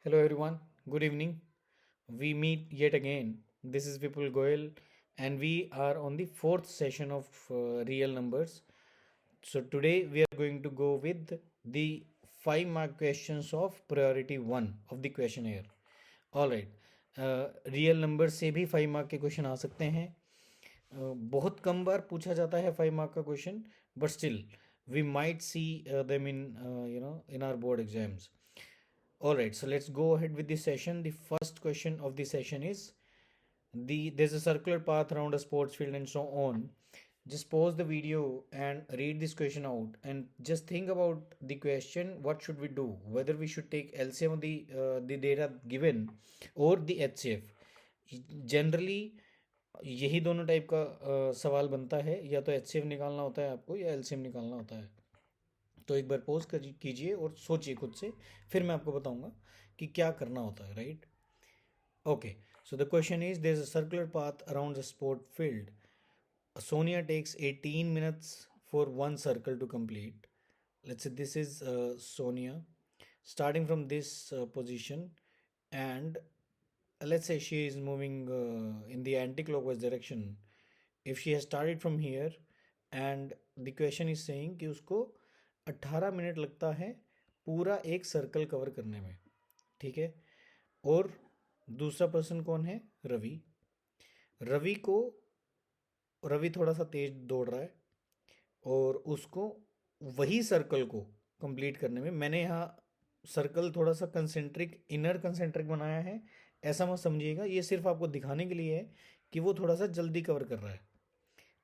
Hello everyone, good evening. We meet yet again. This is Vipul Goyal, and we are on the fourth session of real numbers. So today we are going to go with the 5 mark questions of priority 1 of the questionnaire. All right. Real number से भी 5 mark के question आ सकते हैं. बहुत कम बार पूछा जाता है 5 mark का question, but still we might see them in in our board exams. All right, so let's go ahead with the session. The first question of the session is there's a circular path around a sports field and so on. Just pause the video and read this question out and just think about the question. What should we do? Whether we should take LCM of the data given or the HCF. Generally यही दोनों type का सवाल बनता है, या तो HCF निकालना होता है आपको या LCM निकालना होता है. तो एक बार पॉज कीजिए और सोचिए खुद से, फिर मैं आपको बताऊंगा कि क्या करना होता है. Right. Okay, so the question is there is a circular path around the sport field. Sonia takes 18 minutes for one circle to complete. Let's say this is Sonia starting from this position, and let's say she is moving in the anti-clockwise direction. If she has started from here and the question is saying कि उसको 18 minute लगता है पूरा एक circle cover करने में. ठीक है. और दूसरा पर्सन कौन है? रवि. रवि को रवि थोड़ा सा तेज दौड़ रहा है और उसको वही सर्कल को कंप्लीट करने में, मैंने यहाँ सर्कल थोड़ा सा कंसेंट्रिक, इनर कंसेंट्रिक बनाया है, ऐसा मत समझिएगा. ये सिर्फ आपको दिखाने के लिए है कि वो थोड़ा सा जल्दी कवर कर रहा है.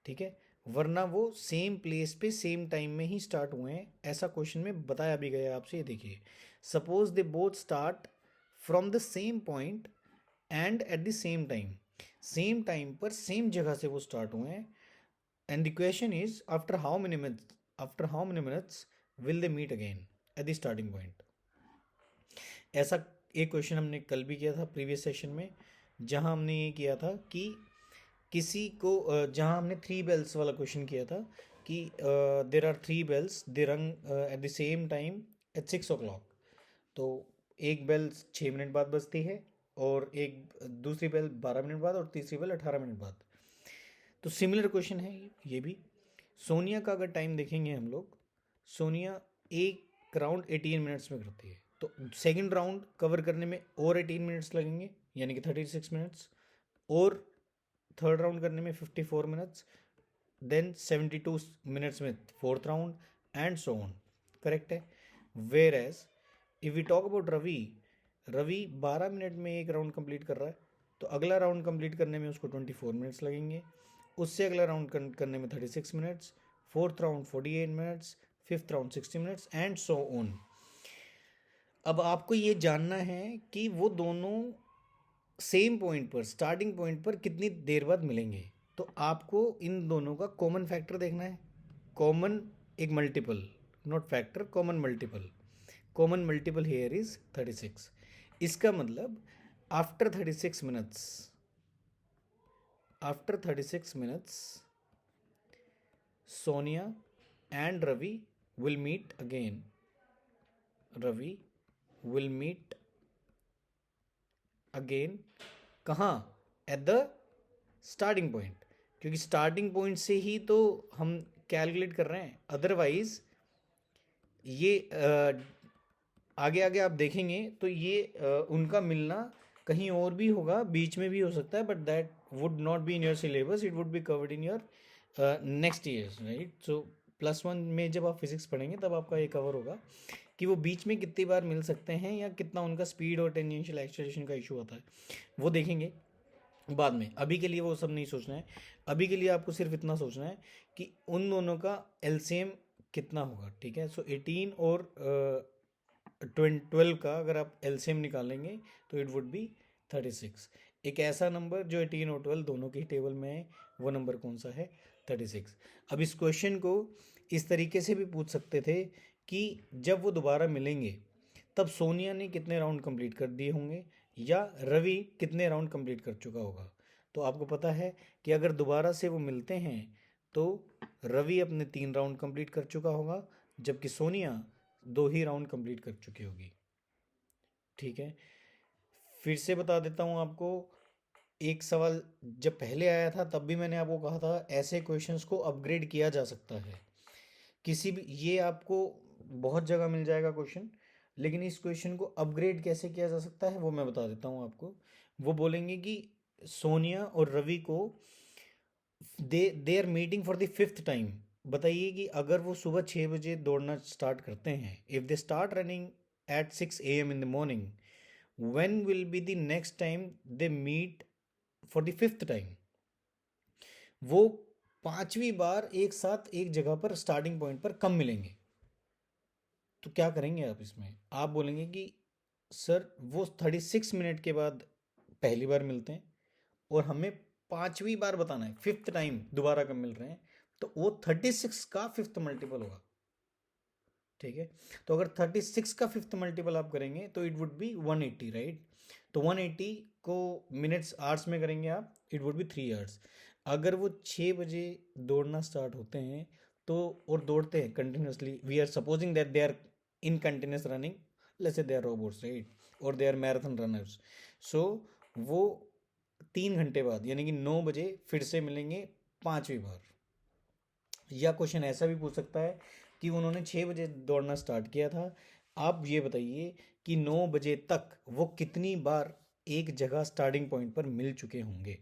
ठीक है. वरना वो सेम प्लेस पे सेम टाइम में ही स्टार्ट हुए हैं, ऐसा क्वेश्चन में बताया भी गया है आपसे. ये देखिए, suppose they both start from the same point and at the same time पर सेम जगह से वो स्टार्ट हुए हैं. And the question is after how many minutes will they meet again at the starting point. ऐसा एक question हमने कल भी किया था प्रीवियस सेशन में, जहां हमने ये किया था कि किसी को जहां हमने 3 bells वाला क्वेश्चन किया था कि there are 3 bells, they rang at the same time at 6 o'clock. तो एक बेल 6 मिनट बाद बजती है और एक दूसरी बेल 12 मिनट बाद और तीसरी बेल 18 मिनट बाद. तो सिमिलर क्वेश्चन है ये भी. सोनिया का अगर टाइम देखेंगे हम लोग, सोनिया एक राउंड 18 मिनट्स में करती है, तो सेकंड राउंड कवर करने में और 18 मिनट्स लगेंगे, यानी कि 36 मिनट्स. और थर्ड राउंड करने में 54 मिनट्स, देन 72 मिनट्स में fourth round, and so on. Correct है. Whereas if we talk about Ravi, Ravi 12 minute में एक राउंड कंप्लीट कर रहा है, तो अगला राउंड कंप्लीट करने में उसको 24 मिनट्स लगेंगे. उससे अगला राउंड करने में 36 minutes, fourth round 48 minutes, fifth round 60 minutes, and so on. अब आपको ये जानना है कि वो दोनों सेम पॉइंट पर, स्टार्टिंग पॉइंट पर कितनी देर बाद मिलेंगे. तो आपको इन दोनों का कॉमन फैक्टर देखना है. कॉमन एक multiple, not factor, common multiple. Common multiple here is 36. इसका मतलब after 36 minutes, Sonia and Ravi will meet again. Ravi will meet again. कहाँ? एट द स्टार्टिंग पॉइंट, क्योंकि स्टार्टिंग पॉइंट से ही तो हम कैलकुलेट कर रहे हैं. अदरवाइज ये आगे आगे आप देखेंगे तो ये उनका मिलना कहीं और भी होगा, बीच में भी हो सकता है, but that would not be in your syllabus, it would be covered in your next years. Right. So +1 में जब आप फिजिक्स पढ़ेंगे तब आपका ये कवर होगा कि वो बीच में कितनी बार मिल सकते हैं या कितना उनका स्पीड और टेंजेंशियल एक्सेलरेशन का इशू होता है, वो देखेंगे बाद में. अभी के लिए वो सब नहीं सोचना है. अभी के लिए आपको सिर्फ इतना सोचना है कि उन दोनों का एलसीएम कितना होगा. ठीक है. सो 18 और 12 का अगर आप एलसीएम निकालेंगे तो इट वुड बी 36. एक ऐसा नंबर जो 18 और 12 दोनों के टेबल में है, वो नंबर कौन सा है? 36. अब इस क्वेश्चन को इस तरीके से भी पूछ सकते थे कि जब वो दोबारा मिलेंगे तब सोनिया ने कितने राउंड कंप्लीट कर दिए होंगे या रवि कितने राउंड कंप्लीट कर चुका होगा. तो आपको पता है कि अगर दोबारा से वो मिलते हैं तो रवि अपने 3 राउंड कंप्लीट कर चुका होगा, जबकि सोनिया 2 ही राउंड कंप्लीट कर चुकी होगी. ठीक है, फिर से बता देता हूँ आपको। एक सवाल जब पहले आया था तब भी मैंने आपको कहा था ऐसे क्वेश्चंस को अपग्रेड किया जा सकता है। किसी भी, ये आपको बहुत जगह मिल जाएगा क्वेश्चन, लेकिन इस क्वेश्चन को अपग्रेड कैसे किया जा सकता है वो मैं बता देता हूँ आपको। वो बोलेंगे कि सोनिया और रवि को they are meeting for the fifth time. बताइए कि अगर वो सुबह 6 बजे दौड़ना स्टार्ट करते हैं, if they start running at 6 AM in the morning, when will be the next time they meet for the fifth time. वो पांचवी बार एक साथ एक जगह पर स्टार्टिंग पॉइंट पर कब मिलेंगे? तो क्या करेंगे आप इसमें? आप बोलेंगे कि सर वो 36 मिनट के बाद पहली बार मिलते हैं, और हमें पांचवी बार बताना है, फिफ्थ टाइम दोबारा कब मिल रहे हैं, तो वो 36 का फिफ्थ मल्टीपल होगा। ठीक है, तो अगर 36 का फिफ्थ मल्टीपल आप करेंगे तो इट वुड बी 180, राइट? तो 180 को मिनट्स आवर्स में करेंगे आप, इट वुड बी 3 आवर्स। अगर वो 6 बजे दौड़ना स्टार्ट होते हैं तो, और दौड़ते हैं continuously, we are supposing that they are in continuous running, let's say they are robots, right, और they are marathon runners. So वो 3 घंटे बाद यानी कि 9 बजे फिर से मिलेंगे पांचवी बार। या क्वेश्चन ऐसा भी पूछ सकता है कि उन्होंने 6 बजे दौड़ना स्टार्ट किया था, आप ये बताइए कि 9 बजे तक वो कितनी बार एक जगह स्टार्टिंग पॉइंट पर मिल चुके होंगे।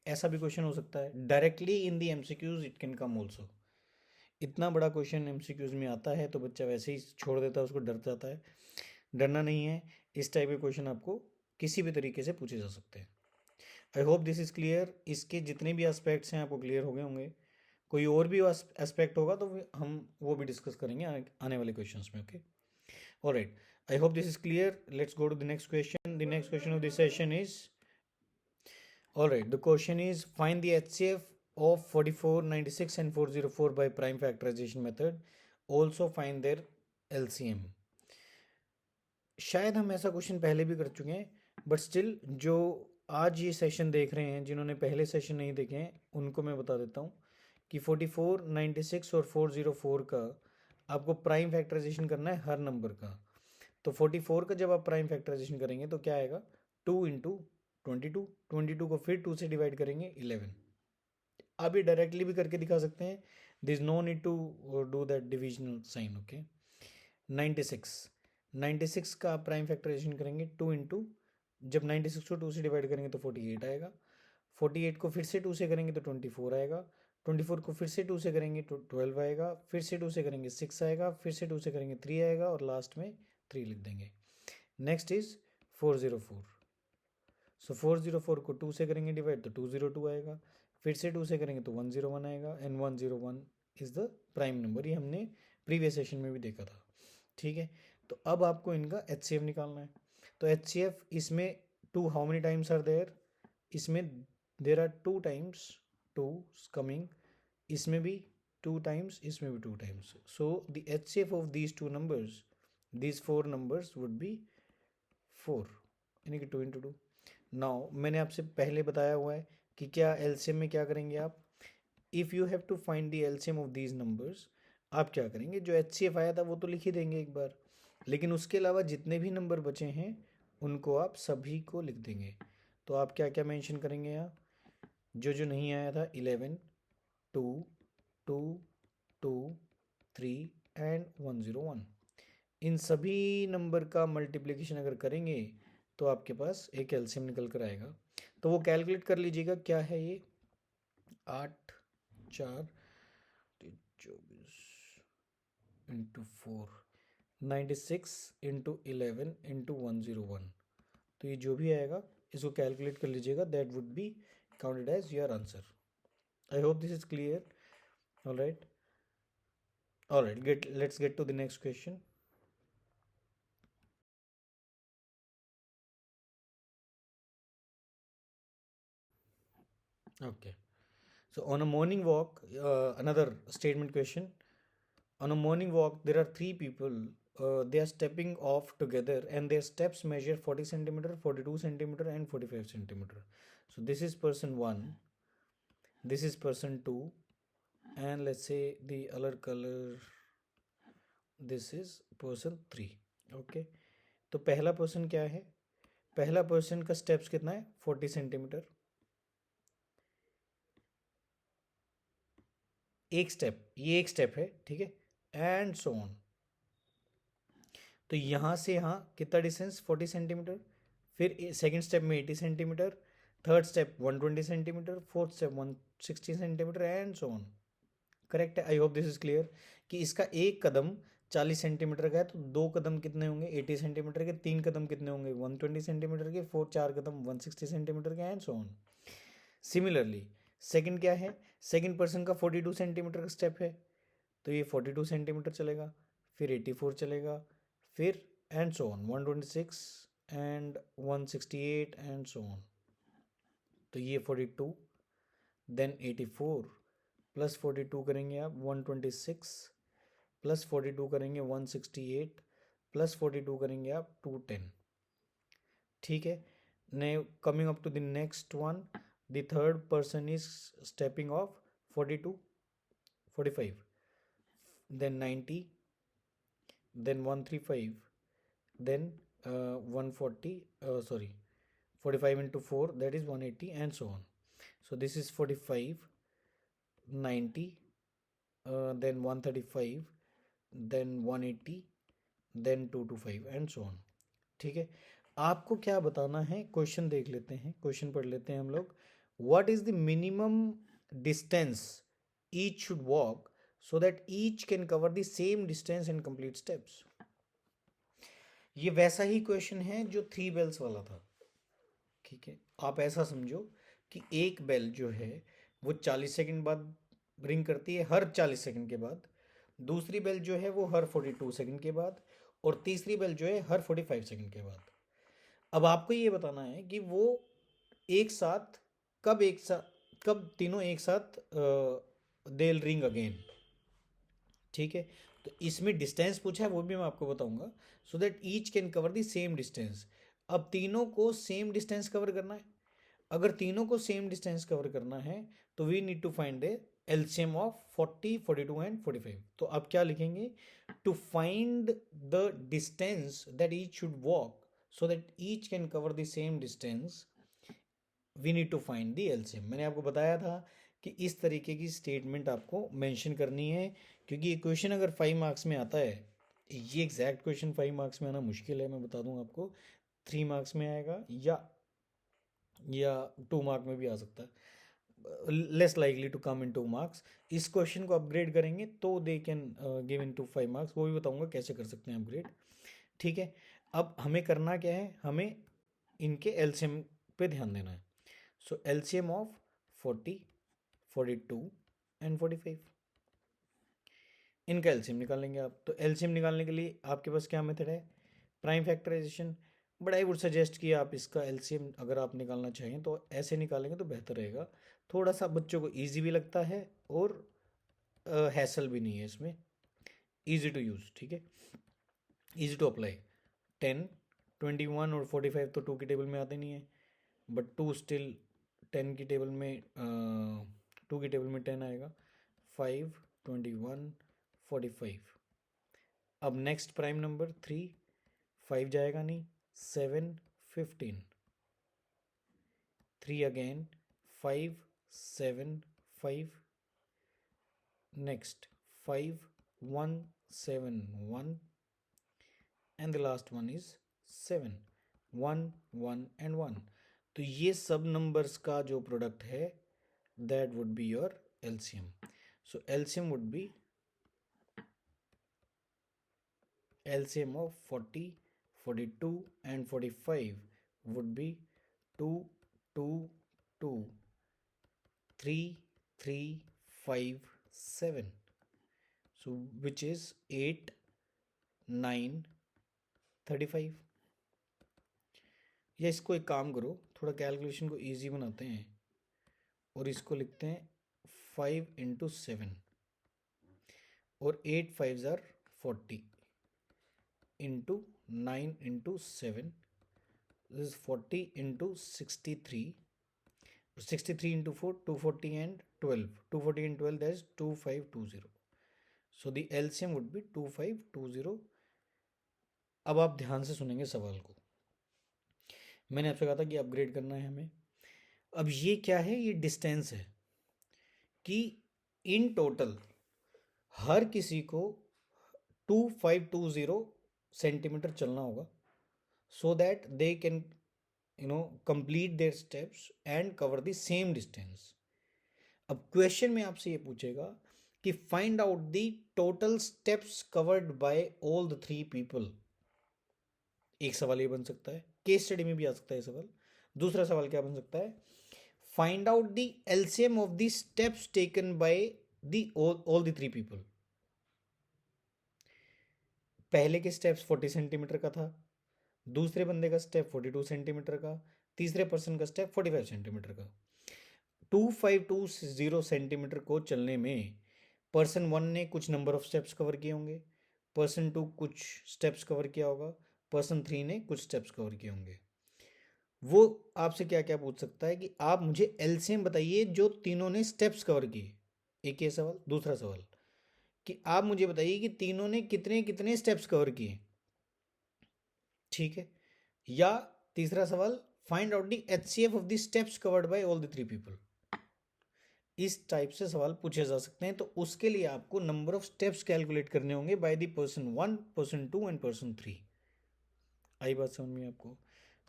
ऐसा भी क्वेश्चन हो सकता है, directly in the MCQs it can come also. इतना बड़ा क्वेश्चन एमसीक्यूज में आता है तो बच्चा वैसे ही छोड़ देता है, उसको डर जाता है। डरना नहीं है, इस टाइप के क्वेश्चन आपको किसी भी तरीके से पूछे जा सकते हैं। आई होप दिस इज़ क्लियर। इसके जितने भी एस्पेक्ट्स हैं आपको क्लियर हो गए होंगे। कोई और भी एस्पेक्ट होगा तो हम वो भी डिस्कस करेंगे आने वाले क्वेश्चंस में। Okay, alright, I hope this is clear. Let's go to the next question. The next question of this session is, alright, the question is find the HCF of 44, 96 and 404 by prime factorization method. Also find their LCM. शायद हम ऐसा question पहले भी कर चुके हैं, but still जो आज ये सेशन देख रहे हैं, जिन्होंने पहले सेशन नहीं देखे हैं, उनको मैं बता देता हूँ कि 44, 96 और 404 का आपको प्राइम फैक्टराइजेशन करना है हर नंबर का। तो 44 का जब आप प्राइम फैक्टराइजेशन करेंगे तो क्या आएगा, 2 × 22, 22 को फिर 2 से डिवाइड करेंगे 11। आप ये डायरेक्टली भी करके दिखा सकते हैं, this no need to do that divisional sign. Okay, 96, 96 का आप प्राइम फैक्टराइजेशन करेंगे 2 जब 96 को 2 से डिवाइड करेंगे तो 48 आएगा। 48 को फिर से 2 से करेंगे तो 24 आएगा। 24 को फिर से 2 से करेंगे तो 12 आएगा। फिर से 2 से करेंगे 6 आएगा। फिर से 2 से करेंगे 3 आएगा, और लास्ट में 3 लिख देंगे। Next is 404। सो 404 को 2 से करेंगे डिवाइड तो 202 आएगा। फिर से 2 से करेंगे तो 101 आएगा, and 101 is the prime number. ये हमने प्रीवियस सेशन में भी देखा था। ठीक है, तो अब आपको इनका एच निकालना है। तो एच इसमें two how many times are there, इसमें देर आर 2 टाइम्स, 2 कमिंग, इसमें भी 2 टाइम्स, इसमें भी 2 times. So the H of these 2 numbers, these 4 numbers would be 4, यानी कि 2 × 2। नाउ मैंने आपसे पहले बताया हुआ है कि क्या एलसीएम में क्या करेंगे आप, if you have to find the LCM of these numbers, आप क्या करेंगे, जो एचसीएफ आया था वो तो लिख ही देंगे एक बार, लेकिन उसके अलावा जितने भी नंबर बचे हैं उनको आप सभी को लिख देंगे। तो आप क्या क्या मेंशन करेंगे यहाँ, जो जो नहीं आया था, 11, 2, 2, 2, 3 एंड 101, इन सभी नंबर का मल्टीप्लिकेशन अगर करेंगे तो आपके पास एक एलसीएम निकल कर आएगा। तो वो कैलकुलेट कर लीजिएगा क्या है ये, 8, 4, 24 इंटू 4, 96 इंटू 11 इंटू 101। तो ये जो भी आएगा इसको कैलकुलेट कर लीजिएगा, that would be counted as your answer. I hope this is clear. Alright, alright, let's get to the next question. Okay. So on a morning walk, another statement question. On a morning walk, there are three people. They are stepping off together, and their steps measure 40 centimeter, 42 centimeter, and 45 centimeter. So this is person one. This is person two, and let's say the other color. This is person three. Okay. तो पहला person क्या है, पहला person का steps कितना है 40 centimetre, एक step, ये एक स्टेप है, ठीक है, एंड सो ऑन। तो यहाँ से यहाँ कितना डिस्टेंस 40 सेंटीमीटर, फिर सेकंड स्टेप में 80 centimetre, third step 120 centimetre, fourth step 160 centimetre and so on. Correct है, I hope this is clear कि इसका एक कदम 40 सेंटीमीटर का है तो दो कदम कितने होंगे 80 सेंटीमीटर के, तीन कदम कितने होंगे 120 सेंटीमीटर के, फोर चार कदम 160 सेंटीमीटर के and so on. Similarly second क्या है, सेकंड पर्सन का 42 सेंटीमीटर का स्टेप है तो ये 42 सेंटीमीटर चलेगा, फिर 84 चलेगा, फिर and so on 126 and 168 and so on. तो ये 42 देन 84 प्लस 42 करेंगे आप 126 प्लस 42 करेंगे 168 प्लस 42 करेंगे आप 210, ठीक है। ने coming up to the next one, the third person is stepping off 42 45 then 90 then 135 then 140 sorry 45 into 4 that is 180 and so on. So this is 45 90 then 135 then 180 then 225 and so on, ठीक है। आपको क्या बताना है, question देख लेते हैं, question पढ़ लेते हैं हम लोग। What is the minimum distance each should walk so that each can cover the same distance and complete steps। ये वैसा ही क्वेश्चन है जो 3 बेल्स वाला था, ठीक है। आप ऐसा समझो कि एक बेल जो है वो 40 सेकंड बाद रिंग करती है, हर 40 सेकंड के बाद, दूसरी बेल जो है वो हर 42 सेकंड के बाद, और तीसरी बेल जो है हर 45 सेकंड के बाद। अब आपको ये बताना है कि वो एक साथ कब तीनों एक साथ देल रिंग अगेन, ठीक है। तो इसमें डिस्टेंस पूछा है वो भी मैं आपको बताऊंगा, सो that each can cover the same distance. अब तीनों को सेम डिस्टेंस कवर करना है, अगर तीनों को सेम डिस्टेंस कवर करना है तो we need to find the LCM of 40 42 and 45। तो अब क्या लिखेंगे, to find the distance that each should walk so that each can cover the same distance, we need to find the LCM. मैंने आपको बताया था कि इस तरीके की स्टेटमेंट आपको मेंशन करनी है, क्योंकि ये क्वेश्चन अगर 5 मार्क्स में आता है, ये एग्जैक्ट क्वेश्चन 5 मार्क्स में आना मुश्किल है, मैं बता दूं आपको। 3 मार्क्स में आएगा या 2 मार्क में भी आ सकता है, less likely to come in 2 marks. इस क्वेश्चन को अपग्रेड करेंगे तो they can give in to 5 marks, वो भी बताऊंगा कैसे कर सकते हैं अपग्रेड, ठीक है। अब हमें करना क्या है, हमें इनके एलसीएम पे ध्यान देना है। सो एलसीएम ऑफ 40 42 एंड 45, इनका एलसीएम निकालेंगे आप। तो एलसीएम निकालने के लिए आपके पास क्या मेथड है, prime factorization. But I would suggest कि आप इसका एलसीएम अगर आप निकालना चाहें तो ऐसे निकालेंगे तो बेहतर रहेगा, थोड़ा सा बच्चों को इजी भी लगता है और हैसल भी नहीं है इसमें, इजी टू यूज़, ठीक है, इजी टू अप्लाई। 10 21 और 45 तो 2 की टेबल में आते नहीं है, बट 2 स्टिल 10 की टेबल में 2 की टेबल में 10 आएगा। 5 21 45। अब नेक्स्ट प्राइम नंबर 3, 5 जाएगा नहीं, 7 15, 3 again 5 7 5, next 5 1 7 1 and the last one is 7 1 1 and 1। तो ये सब नंबर्स का जो प्रोडक्ट है that would be your LCM. So LCM would be LCM of 40 42 and 45 would be 2 2 2 3 3 5 7, so which is 8 9 35। या इसको एक काम करो, थोड़ा कैलकुलेशन को इजी बनाते हैं और इसको लिखते हैं 5 into 7 और 8 5s are 40 into 9 into 7, this is 40 into 63, 63 into 4 240 and 12, 240 and 12 that is 2520। So the LCM would be 2520 अब आप ध्यान से सुनेंगे सवाल को। मैंने आपसे कहा था कि अपग्रेड करना है हमें। अब ये क्या है, ये डिस्टेंस है कि इन टोटल हर किसी को 2520 सेंटीमीटर चलना होगा, so that they can complete their steps and cover the same distance. अब क्वेश्चन में आपसे ये पूछेगा कि find out the total steps covered by all the three people. एक सवाल ये बन सकता है, केस स्टडी में भी आ सकता है सवाल। दूसरा सवाल क्या बन सकता है, find out the LCM of the steps taken by the all the three people. पहले के स्टेप्स 40 सेंटीमीटर का था, दूसरे बंदे का स्टेप 42 सेंटीमीटर का, तीसरे पर्सन का स्टेप 45 सेंटीमीटर का। 2520 सेंटीमीटर को चलने में पर्सन 1 ने कुछ नंबर ऑफ स्टेप्स कवर किए होंगे, पर्सन 2 कुछ स्टेप्स कवर किया होगा, पर्सन 3 ने कुछ स्टेप्स कवर किए होंगे। वो आपसे क्या क्या पूछ सकता है कि आप मुझे एलसीएम बताइए जो तीनों ने स्टेप्स कवर किए। एक ये सवाल। दूसरा सवाल कि आप मुझे बताइए कि तीनों ने कितने कितने स्टेप्स कवर किए, ठीक है। या तीसरा सवाल, find out the HCF of the steps covered by all the three people. इस टाइप से सवाल पूछे जा सकते हैं। तो उसके लिए आपको नंबर ऑफ स्टेप्स कैलकुलेट करने होंगे by the person 1, person 2 and person 3। आई बात समझ में आपको?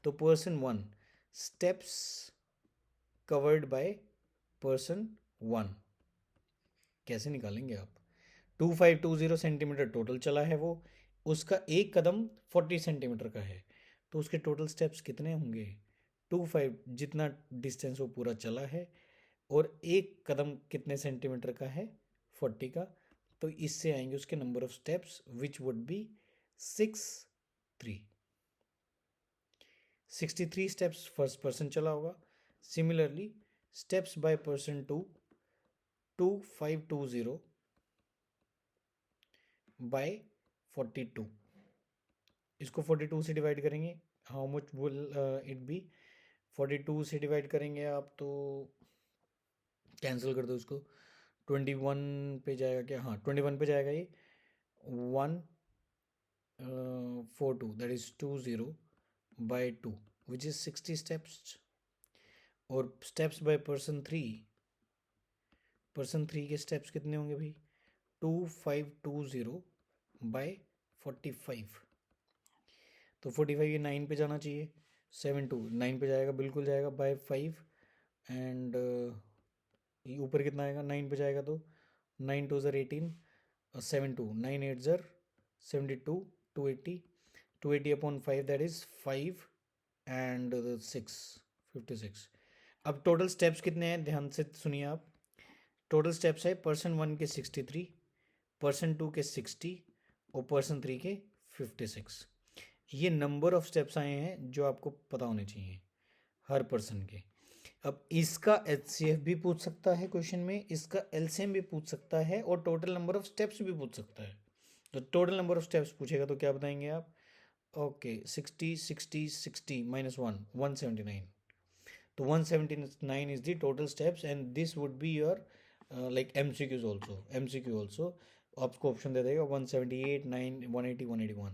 तो person 1 steps covered by person 1 कैसे निकालेंगे आप? 2520 सेंटीमीटर टोटल चला है वो, उसका एक कदम 40 सेंटीमीटर का है, तो उसके टोटल स्टेप्स कितने होंगे? 25 जितना डिस्टेंस वो पूरा चला है, और एक कदम कितने सेंटीमीटर का है? 40 का। तो इससे आएंगे उसके number of steps which would be 63 steps first person चला होगा। Similarly steps by person 2 2520 by 42, इसको 42 से डिवाइड करेंगे, how much will it be? 42 से डिवाइड करेंगे आप तो कैंसिल कर दो इसको, 21 पे जाएगा क्या? हाँ 21 पे जाएगा ये। 142 that is 20 by 2 which is 60 steps. और स्टेप्स बाय पर्सन 3, पर्सन 3 के स्टेप्स कितने होंगे भाई? 2520 बाय 45। तो 45 ये 9 पे जाना चाहिए, 7 2 9 पे जाएगा, बिल्कुल जाएगा, बाय 5। एंड ऊपर कितना आएगा? 9 पे जाएगा तो 9 2 ज़र 18, 7 2 9 8 ज़र 72, 280, 280 अपॉन 5 दैट इज 5 एंड 6 56। अब टोटल स्टेप्स कितने हैं ध्यान से सुनिए आप। टोटल स्टेप्स है पर्सन 1 के 63, पर्सन 2 के 60 और पर्सन 3 के 56। ये नंबर ऑफ स्टेप्स आए हैं जो आपको पता होने चाहिए हर पर्सन के। अब इसका एचसीएफ भी पूछ सकता है क्वेश्चन में, इसका एलसीएम भी पूछ सकता है, और टोटल नंबर ऑफ स्टेप्स भी पूछ सकता है। तो टोटल नंबर ऑफ स्टेप्स पूछेगा तो क्या बताएंगे आप? Okay 60 60 60 minus 1 179। तो 179 is the total steps and this would be your like MCQ also आपको ऑप्शन दे देगा 178 9 180 181।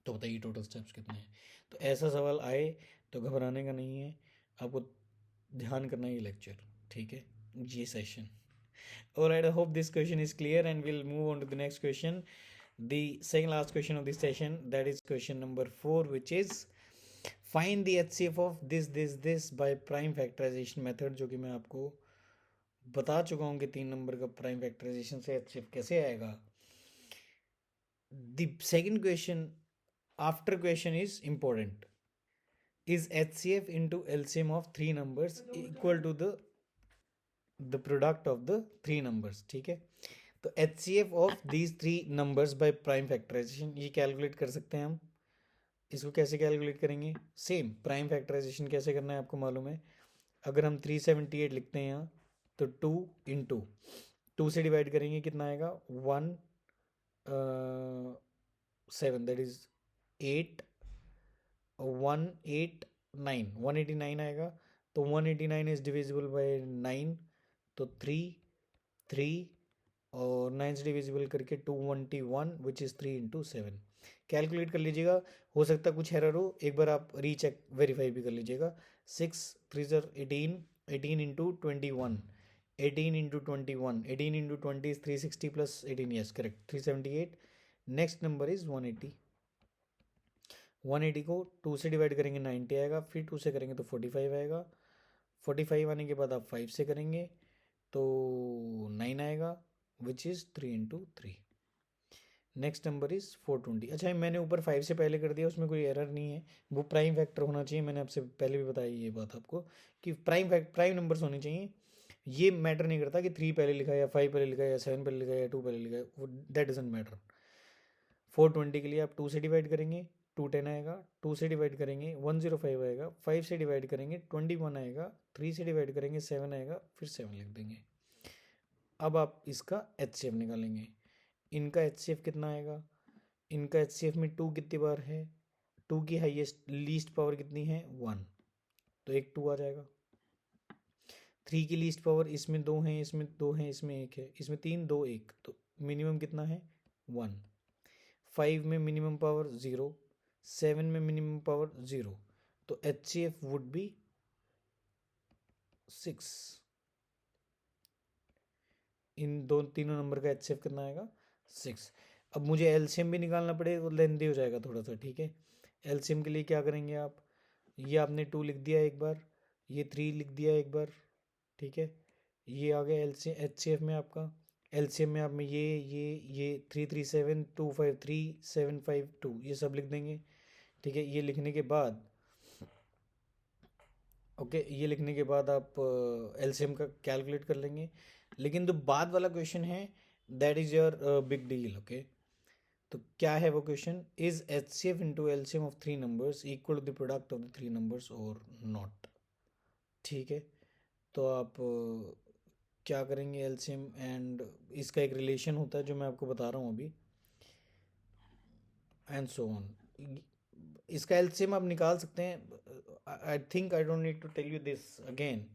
तो बताइए टोटल स्टेप्स कितने हैं? तो ऐसा सवाल आए तो घबराने का नहीं है, आपको ध्यान करना ये लेक्चर, ठीक है, ये session. Alright, I hope this question is clear and we'll move on to the next question. The second last question of this session, that is question number 4, which is find the HCF of this by prime factorization method, जो कि मैं आपको बता चुका हूँ कि 3 number का prime factorisation से HCF कैसे आएगा। The second question after question is important. Is HCF into LCM of 3 numbers equal to the product of the 3 numbers? ठीक है, तो HCF of these 3 numbers by prime factorization ये calculate कर सकते हैं हम। इसको कैसे कैलकुलेट करेंगे? सेम प्राइम फैक्टराइजेशन कैसे करना है आपको मालूम है। अगर हम 378 लिखते हैं यहाँ, तो 2 इंटू 2 से डिवाइड करेंगे, कितना आएगा? 7 दैट इज 8 189 189 आएगा। तो 189 इज डिविजिबल बाय 9, तो 3 3 और 9 से डिविजिबल करके 221 विच इज़ 3 इंटू 7। कैलकुलेट कर लीजिएगा, हो सकता है कुछ एरर हो, एक बार आप रीचेक वेरीफाई भी कर लीजिएगा। 6 3 18, 18 into 21, 18 into 20 is 360 plus 18, yes correct, 378। Next number is 180। 180 को 2 से डिवाइड करेंगे 90 आएगा, फिर 2 से करेंगे तो 45 आएगा, 45 आने के बाद आप 5 से करेंगे तो 9 आएगा, which is 3 into 3। Next number is 420। अच्छा मैंने ऊपर 5 से पहले कर दिया, उसमें कोई एरर नहीं है, वो प्राइम फैक्टर होना चाहिए। मैंने आपसे पहले भी बताई ये बात आपको कि प्राइम नंबर्स होने चाहिए। ये मैटर नहीं करता कि 3 पहले लिखा है या 5 पहले लिखा है या 7 पहले लिखा है या 2 पहले लिखा है, वो दैट डजेंट मैटर। 420 के लिए आप 2 से डिवाइड करेंगे 210 आएगा, 2 से डिवाइड करेंगे 105 आएगा, 5 से डिवाइड करेंगे 21 आएगा, 3 से डिवाइड करेंगे 7 आएगा, फिर 7 लिख देंगे। अब आप इसका HCF निकालेंगे। इनका HCF कितना आएगा? इनका HCF में 2 कितनी बार है? 2 की हाईएस्ट लीस्ट पावर कितनी है? 1, तो एक 2 आ जाएगा। 3 की लीस्ट पावर इसमें 2 हैं, इसमें 2 हैं, इसमें 1 है, इसमें 3 2 1, तो मिनिमम कितना है? 1। 5 में मिनिमम पावर 0, 7 में मिनिमम पावर 0, तो HCF वुड बी 6। इन दो तीनों नंबर का HCF कितना आएगा? 6। अब मुझे एलसीएम भी निकालना पड़ेगा, वो लेंदी हो जाएगा थोड़ा सा, ठीक है। एलसीएम के लिए क्या करेंगे आप, ये आपने 2 लिख दिया एक बार, ये 3 लिख दिया एक बार, ठीक है। ये आ गया HCF में आपका। एलसीएम में आप में ये 337253752 ये सब लिख देंगे, ठीक है। ये लिखने के बाद ओके, ये लिखने के बाद आप एलसीएम का कैलकुलेट कर लेंगे। लेकिन जो बाद वाला क्वेश्चन है that is your big deal, okay. तो क्या है वो question, is HCF into LCM of 3 numbers equal to the product of the 3 numbers और नॉट, ठीक है। तो आप क्या करेंगे, एलसीएम एंड इसका एक रिलेशन होता है जो मैं आपको बता रहा हूँ अभी, एंड सो ऑन। इसका एलसीएम आप निकाल सकते हैं। I think I don't need to tell you this again.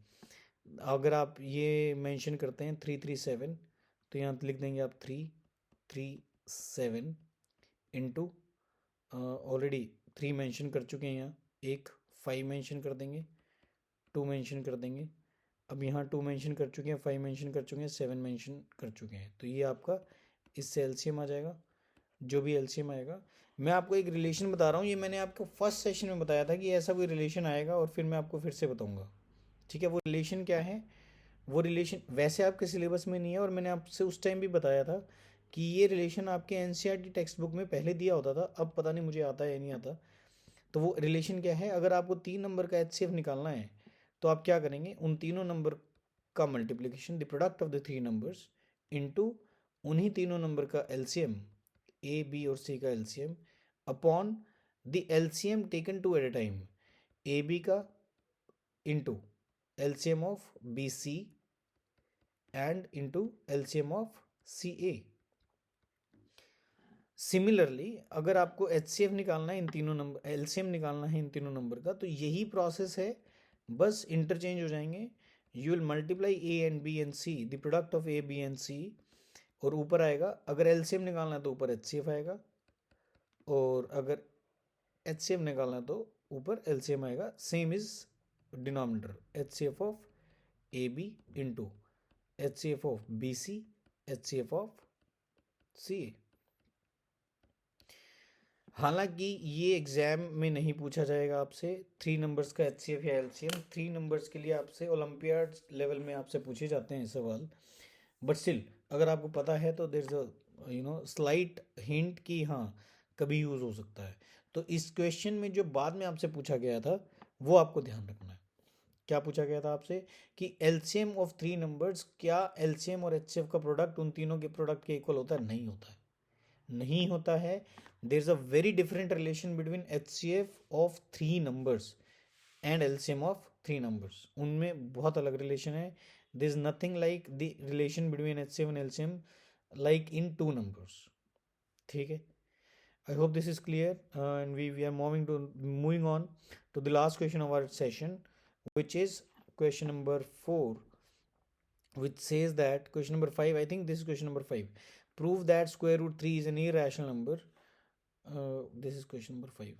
अगर आप ये मेंशन करते हैं 337, तो यहाँ लिख देंगे आप 337 इंटू, ऑलरेडी 3 मेंशन कर चुके हैं यहाँ, एक 5 मेंशन कर देंगे, 2 मेंशन कर देंगे, अब यहाँ 2 मेंशन कर चुके हैं, 5 मेंशन कर चुके हैं, 7 मेंशन कर चुके हैं, तो ये आपका इससे एलसीएम आ जाएगा। जो भी एलसीएम आएगा, मैं आपको एक रिलेशन बता रहा हूँ, ये मैंने आपको फर्स्ट सेशन में बताया था कि ऐसा कोई रिलेशन आएगा, और फिर मैं आपको फिर से बताऊँगा, ठीक है। वो रिलेशन क्या है, वो रिलेशन वैसे आपके सिलेबस में नहीं है, और मैंने आपसे उस टाइम भी बताया था कि ये रिलेशन आपके एनसीईआरटी टेक्स्ट बुक में पहले दिया होता था, अब पता नहीं मुझे आता है या नहीं आता। तो वो रिलेशन क्या है, अगर आपको 3 नंबर का HCF निकालना है तो आप क्या करेंगे, उन तीनों नंबर का multiplication, the product of the 3 numbers into उन्हीं तीनों नंबर का LCM, A B और C का LCM upon the LCM taken two at a time, AB का into LCM of BC and into LCM of CA। Similarly अगर आपको HCF निकालना है इन तीनों नंबर, LCM निकालना है इन तीनों नंबर का, तो यही प्रोसेस है, बस इंटरचेंज हो जाएंगे। You will multiply A and B and C, the product of A B and C, और ऊपर आएगा, अगर LCM निकालना है तो ऊपर HCF आएगा, और अगर HCF निकालना है तो ऊपर LCM आएगा। Same is denominator, HCF of AB into HCF of BC, HCF of CA। हालांकि ये एग्जाम में नहीं पूछा जाएगा आपसे 3 नंबर्स का HCF या LCM। 3 नंबर्स के लिए आपसे ओलंपियाड लेवल में आपसे पूछे जाते हैं सवाल, बट स्टिल अगर आपको पता है तो देर इज स्लाइट हिंट कि हाँ कभी यूज़ हो सकता है। तो इस क्वेश्चन में जो बाद में आपसे पूछा गया था वो आपको ध्यान रखना है। क्या पूछा गया था आपसे कि LCM ऑफ 3 नंबर्स, क्या LCM और HCF का प्रोडक्ट उन तीनों के प्रोडक्ट के इक्वल होता है? नहीं होता है, नहीं होता है। There is a very different relation between HCF of 3 numbers and LCM of 3 numbers, उनमें बहुत अलग रिलेशन है। There is nothing like the relation between HCF and LCM like in 2 numbers, ठीक है। I hope this is clear, and we are moving on to the last question of our session, which is question number 4, which says that question number 5, I think this is question number 5, prove that square root 3 is an irrational number this is question number 5.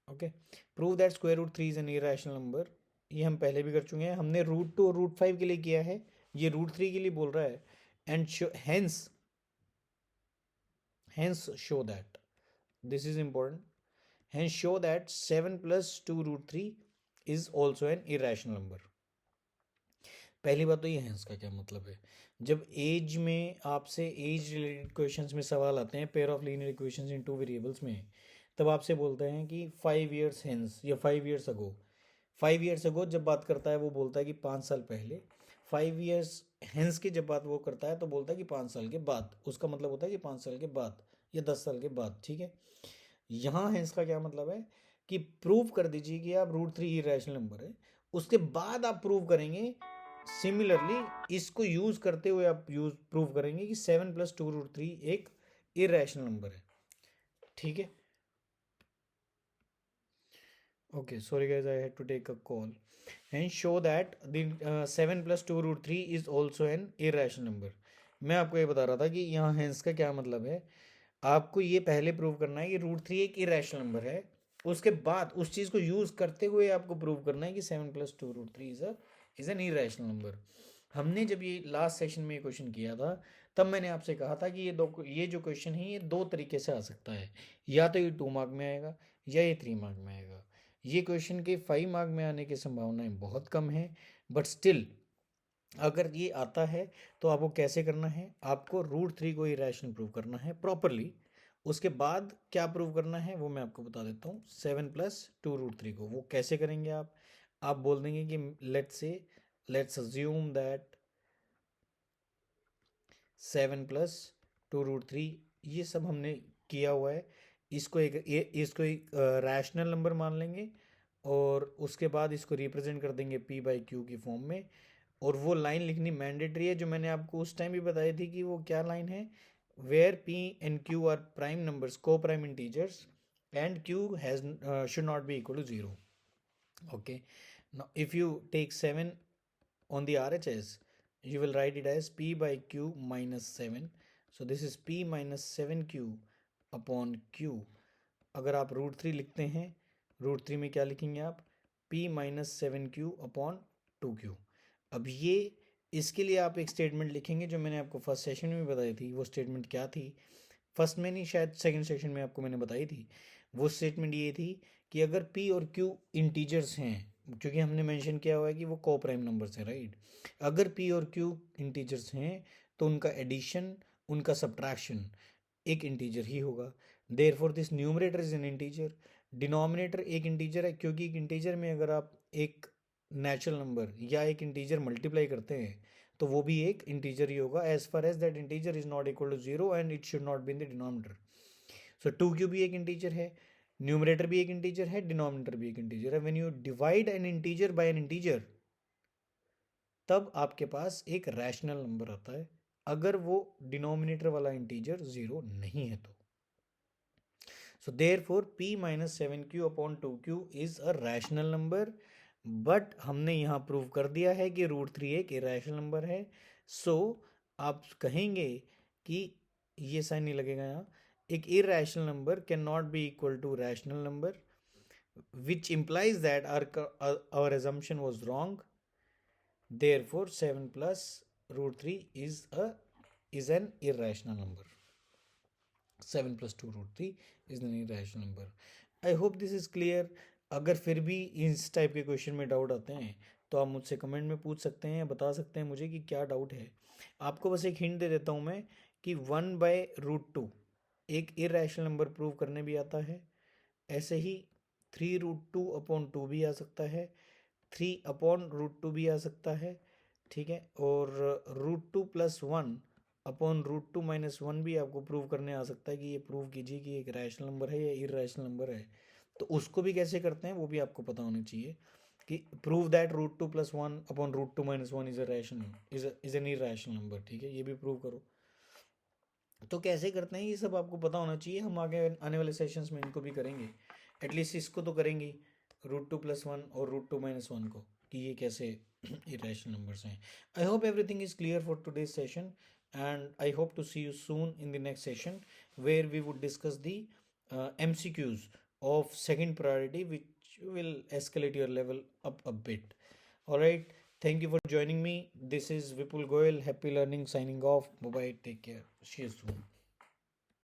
Okay, prove that square root 3 is an irrational number. ये हम पहले भी कर चुके हैं, हमने root 2 और root 5 के लिए किया है, ये रूट 3 के लिए बोल रहा है. And hence show that, this is important, hence show that 7 plus 2 root 3 is also an irrational number. पहली बात तो ये हैंस का क्या मतलब है. जब एज में आपसे एज रिलेटेड क्वेश्चंस में सवाल आते हैं, pair of linear equations in two variables में, तब आपसे बोलते हैं कि 5 years hence या 5 years ago. 5 years ago जब बात करता है वो बोलता है कि 5 साल पहले. 5 years hence की जब बात वो करता है तो बोलता है कि 5 साल के बाद. उसका मतलब होता है कि 5 साल के बाद या 10 साल के बाद. ठीक है, यहाँ हैंस का क्या मतलब है कि प्रूव कर दीजिए कि आप रूट 3 इरेशनल नंबर है, उसके बाद आप प्रूव करेंगे. सिमिलरली इसको यूज करते हुए आप प्रूव करेंगे कि 7 plus 2 root 3 एक इरेशनल नंबर है. ठीक है, okay, sorry guys, I had to take a call. And show that the 7 plus 2 root 3 is also an irrational number. मैं आपको ये बता रहा था कि यहाँ हैंस का क्या मतलब है. आपको ये पहले प्रूव करना है कि रूट 3 एक इरेशनल नंबर है, उसके बाद उस चीज़ को यूज करते हुए आपको प्रूव करना है कि 7 plus 2 root 3 is an irrational number. हमने जब ये लास्ट सेशन में ये क्वेश्चन किया था, तब मैंने आपसे कहा था कि ये जो क्वेश्चन है ये दो तरीके से आ सकता है. या तो ये 2 मार्क में आएगा या ये 3 मार्क में आएगा. ये क्वेश्चन के 5 मार्क में आने की संभावनाएं बहुत कम है, बट स्टिल अगर ये आता है तो आपको कैसे करना है, आपको रूट 3 को इरेशनल प्रूव करना है प्रॉपरली. उसके बाद क्या प्रूव करना है वो मैं आपको बता देता हूँ. 7 plus 2 root 3 को वो कैसे करेंगे आप बोल देंगे कि let's assume that 7 plus 2 root 3, ये सब हमने किया हुआ है. इसको एक रैशनल नंबर मान लेंगे और उसके बाद इसको रिप्रेजेंट कर देंगे p बाई क्यू की फॉर्म में. और वो लाइन लिखनी मैंडेटरी है जो मैंने आपको उस टाइम भी बताई थी कि वो क्या लाइन है. Where p and q are prime numbers, co prime integers, and q has should not be equal to 0. Okay, now if you take 7 on the RHS, you will write it as p by q minus 7. So this is p minus 7q upon q. अगर आप root 3 लिखते हैं, root 3 में क्या लिखेंगे आप, p minus 7q upon 2q. अब ये इसके लिए आप एक स्टेटमेंट लिखेंगे जो मैंने आपको फर्स्ट सेशन में बताई थी. वो स्टेटमेंट क्या थी, फर्स्ट में नहीं शायद सेकंड सेशन में आपको मैंने बताई थी. वो स्टेटमेंट ये थी कि अगर p और q इंटीजर्स हैं, क्योंकि हमने मेंशन किया हुआ है कि वो को प्राइम नंबर्स हैं, राइट. अगर p और q इंटीजर्स हैं तो उनका एडिशन, उनका सब्ट्रैक्शन एक इंटीजर ही होगा. Therefore this numerator is an integer. Denominator एक इंटीजर है, क्योंकि एक इंटीजर में अगर आप एक नेचुरल नंबर या एक इंटीजर मल्टीप्लाई करते हैं तो वो भी एक इंटीजर ही होगा, as far as that integer is not equal to 0 and it should not be in the denominator. So 2q भी एक इंटीजर है, न्यूमरेटर भी एक इंटीजर है, डिनोमिनेटर भी एक इंटीजर है. When you divide N integer by N integer, तब आपके पास एक रैशनल नंबर आता है, अगर वो डिनोमिनेटर वाला इंटीजर 0 नहीं है तो. So therefore p minus 7q upon 2q is a rational number. But हमने यहाँ प्रूव कर दिया है कि रूट 3 एक इरेशनल नंबर है. सो आप कहेंगे कि ये साइन नहीं लगेगा यहाँ, एक irrational number can not be equal to rational number, which implies that our assumption was wrong. Therefore 7 plus root 3 is an irrational number. 7 plus 2 root 3 is an irrational number. I hope this is clear. अगर फिर भी इस type के question में doubt आते हैं तो आप मुझसे कमेंट में पूछ सकते हैं, बता सकते हैं मुझे कि क्या डाउट है. आपको बस एक हिंट दे देता हूँ मैं कि 1/√2 एक इरेशनल नंबर प्रूव करने भी आता है. ऐसे ही 3√2/2 भी आ सकता है, 3/√2 भी आ सकता है. ठीक है, और √2 + 1 अपॉन √2 - 1 भी आपको प्रूव करने आ सकता है कि ये प्रूव कीजिए कि एक रैशनल नंबर है या इरेशनल नंबर है. तो उसको भी कैसे करते हैं वो भी आपको पता होना चाहिए कि prove that √2 + 1 upon √2 - 1 is a rational is an irrational number. ठीक है, ये भी प्रूव करो. तो कैसे करते हैं ये सब आपको पता होना चाहिए. हम आगे आने वाले सेशंस में इनको भी करेंगे, एटलीस्ट इसको तो करेंगे, √2 + 1 और √2 - 1 को, कि ये कैसे इरेशनल नंबर्स हैं. I hope everything is clear for today's session, and I hope to see you soon in the next session where we would discuss the MCQs of second priority, which will escalate your level up a bit. All right. Thank you for joining me. This is Vipul Goyal. Happy learning. Signing off. Bye bye. Take care. See you soon.